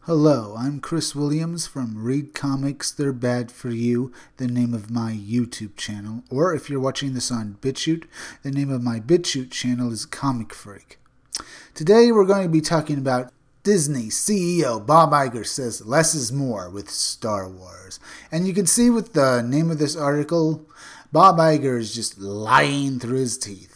Hello, I'm Chris Williams from Read Comics They're Bad For You, the name of my YouTube channel. Or if you're watching this on BitChute, the name of my BitChute channel is Comic Freak. Today we're going to be talking about Disney CEO Bob Iger says less is more with Star Wars. And you can see with the name of this article, Bob Iger is just lying through his teeth.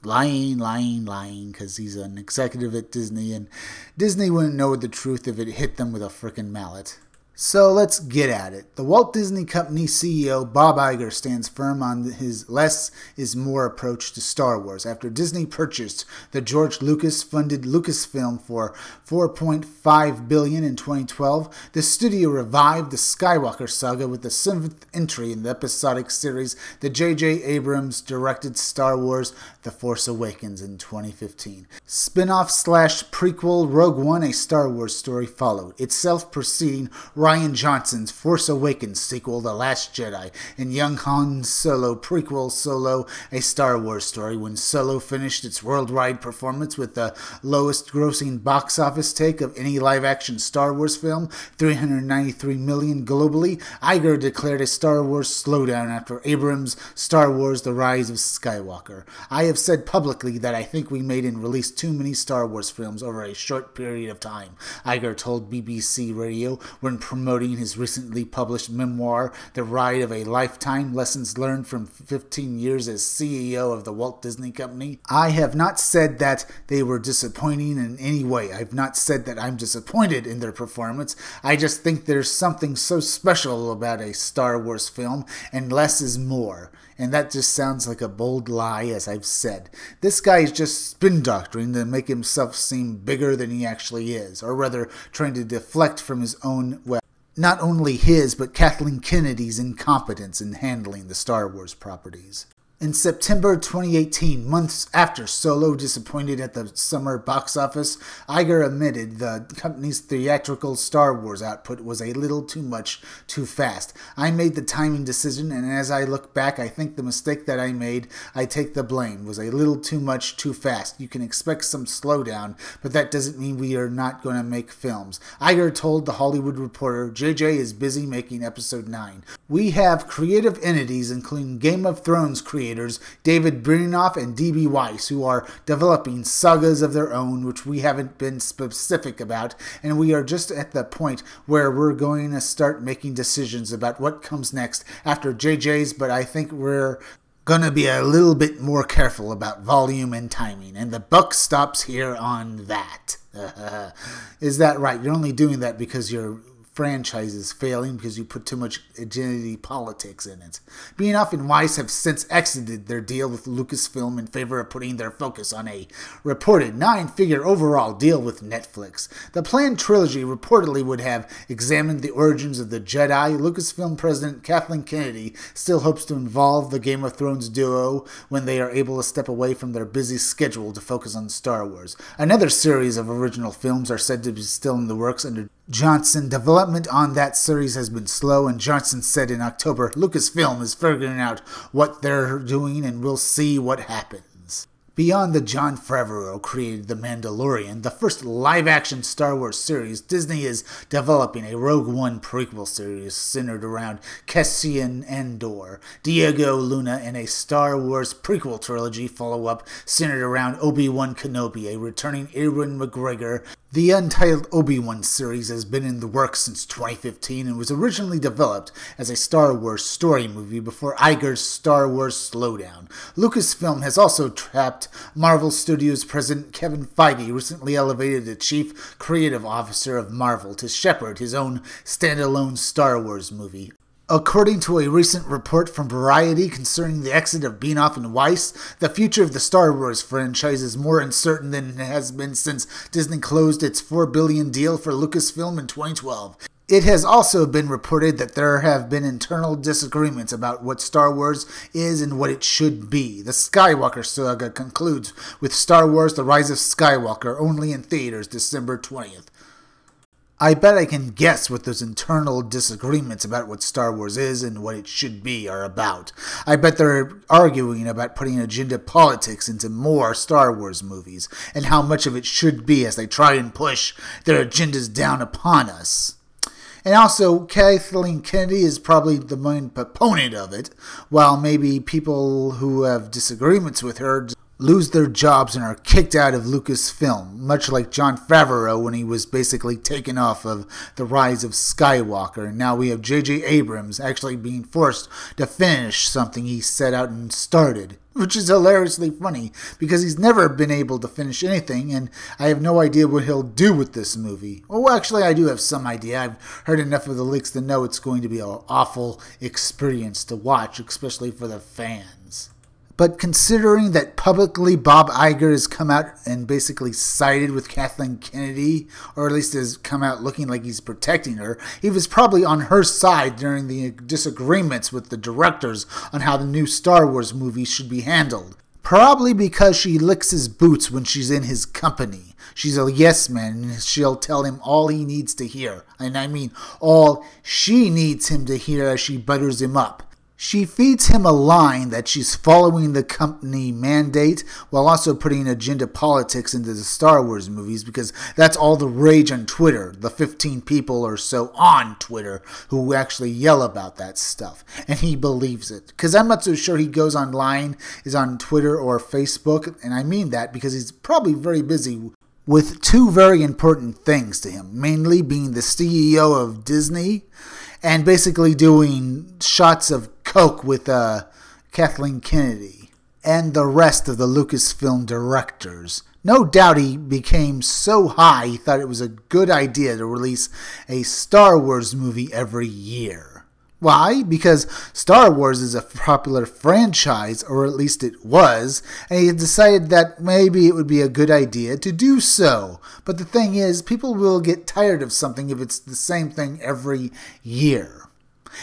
Lying, because he's an executive at Disney, and Disney wouldn't know the truth if it hit them with a frickin' mallet. So let's get at it. The Walt Disney Company CEO Bob Iger stands firm on his less is more approach to Star Wars after Disney purchased the George Lucas-funded Lucasfilm for $4.5 billion in 2012. The studio revived the Skywalker saga with the 7th entry in the episodic series that J.J. Abrams directed Star Wars The Force Awakens in 2015. Spin-off/prequel Rogue One, a Star Wars story, followed, itself preceding Rian Johnson's Force Awakens sequel, The Last Jedi, and young Han Solo prequel Solo, a Star Wars story. When Solo finished its worldwide performance with the lowest grossing box office take of any live-action Star Wars film, $393 million globally, Iger declared a Star Wars slowdown after Abrams' Star Wars The Rise of Skywalker. I have said publicly that I think we made and released too many Star Wars films over a short period of time, Iger told BBC Radio when promoting his recently published memoir, The Ride of a Lifetime, Lessons Learned from 15 Years as CEO of the Walt Disney Company. I have not said that they were disappointing in any way. I've not said that I'm disappointed in their performance. I just think there's something so special about a Star Wars film, and less is more. And that just sounds like a bold lie, as I've said. This guy is just spin doctoring to make himself seem bigger than he actually is, or rather trying to deflect from his own, well, not only his, but Kathleen Kennedy's incompetence in handling the Star Wars properties. In September 2018, months after Solo disappointed at the summer box office, Iger admitted the company's theatrical Star Wars output was a little too much, too fast. I made the timing decision, and as I look back, I think the mistake that I made, I take the blame, was a little too much, too fast. You can expect some slowdown, but that doesn't mean we are not going to make films. Iger told The Hollywood Reporter, JJ is busy making Episode 9. We have creative entities, including Game of Thrones creators, David Benioff and D.B. Weiss, who are developing sagas of their own, which we haven't been specific about, and we are just at the point where we're going to start making decisions about what comes next after JJ's, but I think we're going to be a little bit more careful about volume and timing, and the buck stops here on that. Is that right? You're only doing that because your franchise is failing because you put too much identity politics in it. Benioff and Weiss have since exited their deal with Lucasfilm in favor of putting their focus on a reported 9-figure overall deal with Netflix. The planned trilogy reportedly would have examined the origins of the Jedi. Lucasfilm president Kathleen Kennedy still hopes to involve the Game of Thrones duo when they are able to step away from their busy schedule to focus on Star Wars. Another series of original films are said to be still in the works under Johnson. Development on that series has been slow, and Johnson said in October, Lucasfilm is figuring out what they're doing and we'll see what happens. Beyond the Jon Favreau created The Mandalorian, the first live-action Star Wars series, Disney is developing a Rogue One prequel series centered around Cassian Andor, Diego Luna, and a Star Wars prequel trilogy follow-up centered around Obi-Wan Kenobi, a returning Ewan McGregor. The untitled Obi-Wan series has been in the works since 2015 and was originally developed as a Star Wars story movie before Iger's Star Wars slowdown. Lucasfilm has also trapped Marvel Studios president Kevin Feige, recently elevated to chief creative officer of Marvel, to shepherd his own standalone Star Wars movie. According to a recent report from Variety concerning the exit of Benioff and Weiss, the future of the Star Wars franchise is more uncertain than it has been since Disney closed its $4 billion deal for Lucasfilm in 2012. It has also been reported that there have been internal disagreements about what Star Wars is and what it should be. The Skywalker saga concludes with Star Wars The Rise of Skywalker, only in theaters December 20th. I bet I can guess what those internal disagreements about what Star Wars is and what it should be are about. I bet they're arguing about putting agenda politics into more Star Wars movies and how much of it should be as they try and push their agendas down upon us. And also, Kathleen Kennedy is probably the main proponent of it, while maybe people who have disagreements with her lose their jobs and are kicked out of Lucasfilm, much like Jon Favreau when he was basically taken off of The Rise of Skywalker. And now we have J.J. Abrams actually being forced to finish something he set out and started, which is hilariously funny because he's never been able to finish anything, and I have no idea what he'll do with this movie. Well, actually, I do have some idea. I've heard enough of the leaks to know it's going to be an awful experience to watch, especially for the fans. But considering that publicly Bob Iger has come out and basically sided with Kathleen Kennedy, or at least has come out looking like he's protecting her, he was probably on her side during the disagreements with the directors on how the new Star Wars movie should be handled. Probably because she licks his boots when she's in his company. She's a yes man, and she'll tell him all he needs to hear. And I mean all she needs him to hear as she butters him up. She feeds him a line that she's following the company mandate while also putting agenda politics into the Star Wars movies because that's all the rage on Twitter, the 15 people or so on Twitter who actually yell about that stuff. And he believes it. Because I'm not so sure he goes online, is on Twitter or Facebook, and I mean that because he's probably very busy with two very important things to him, mainly being the CEO of Disney and basically doing shots of coke with Kathleen Kennedy and the rest of the Lucasfilm directors. No doubt he became so high he thought it was a good idea to release a Star Wars movie every year. Why? Because Star Wars is a popular franchise, or at least it was, and he decided that maybe it would be a good idea to do so. But the thing is, people will get tired of something if it's the same thing every year.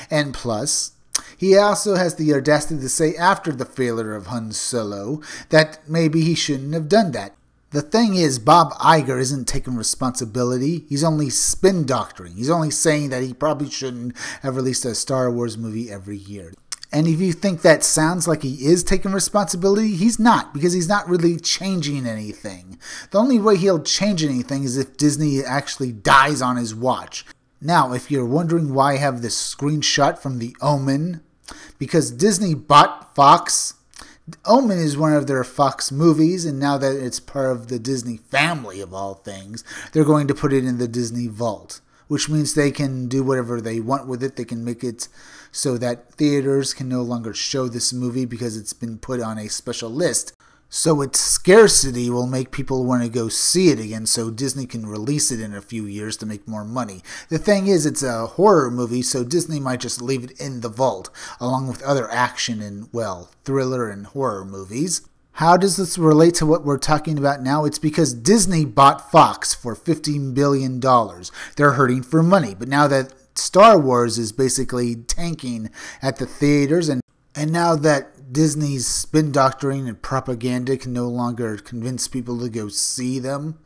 And plus, he also has the audacity to say after the failure of Han Solo that maybe he shouldn't have done that. The thing is, Bob Iger isn't taking responsibility. He's only spin doctoring. He's only saying that he probably shouldn't have released a Star Wars movie every year. And if you think that sounds like he is taking responsibility, he's not, because he's not really changing anything. The only way he'll change anything is if Disney actually dies on his watch. Now, if you're wondering why I have this screenshot from The Omen, because Disney bought Fox. Omen is one of their Fox movies, and now that it's part of the Disney family of all things, they're going to put it in the Disney vault, which means they can do whatever they want with it. They can make it so that theaters can no longer show this movie because it's been put on a special list. So its scarcity will make people want to go see it again, so Disney can release it in a few years to make more money. The thing is, it's a horror movie, so Disney might just leave it in the vault, along with other action and, well, thriller and horror movies. How does this relate to what we're talking about now? It's because Disney bought Fox for $15 billion. They're hurting for money, but now that Star Wars is basically tanking at the theaters, and now that Disney's spin doctoring and propaganda can no longer convince people to go see them,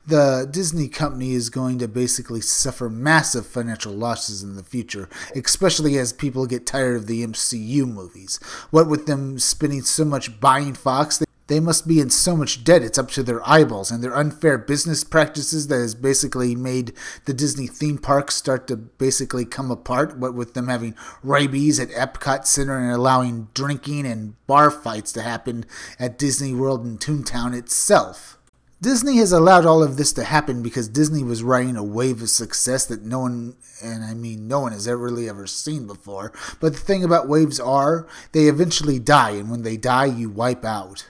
the Disney company is going to basically suffer massive financial losses in the future, especially as people get tired of the MCU movies. What with them spending so much buying Fox, they must be in so much debt it's up to their eyeballs, and their unfair business practices that has basically made the Disney theme parks start to basically come apart, what with them having rabies at Epcot Center and allowing drinking and bar fights to happen at Disney World and Toontown itself. Disney has allowed all of this to happen because Disney was riding a wave of success that no one, and I mean no one, has ever seen before. But the thing about waves are, they eventually die, and when they die, you wipe out.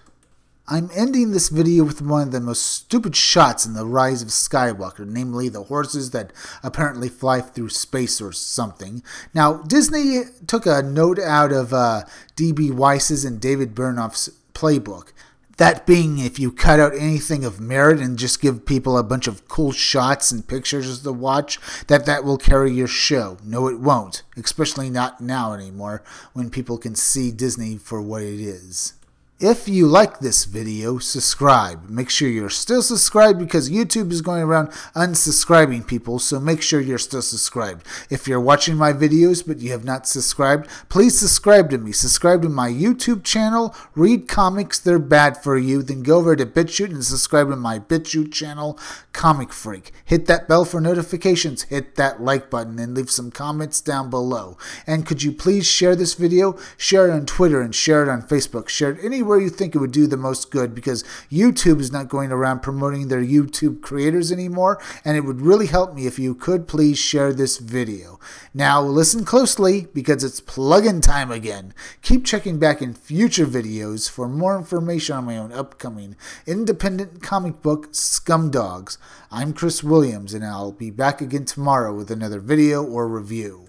I'm ending this video with one of the most stupid shots in The Rise of Skywalker, namely the horses that apparently fly through space or something. Now, Disney took a note out of D.B. Weiss's and David Bernoff's playbook. That being, if you cut out anything of merit and just give people a bunch of cool shots and pictures to watch, that will carry your show. No, it won't. Especially not now anymore, when people can see Disney for what it is. If you like this video, subscribe. Make sure you're still subscribed because YouTube is going around unsubscribing people, so make sure you're still subscribed. If you're watching my videos but you have not subscribed, please subscribe to me. Subscribe to my YouTube channel, read comics, they're bad for you. Then go over to BitChute and subscribe to my BitChute channel, Comic Freak. Hit that bell for notifications, hit that like button, and leave some comments down below. And could you please share this video? Share it on Twitter and share it on Facebook. Share it anywhere you think it would do the most good, because YouTube is not going around promoting their YouTube creators anymore, and it would really help me if you could please share this video. Now listen closely because it's plug-in time again. Keep checking back in future videos for more information on my own upcoming independent comic book, Scumdogs. I'm Chris Williams, and I'll be back again tomorrow with another video or review.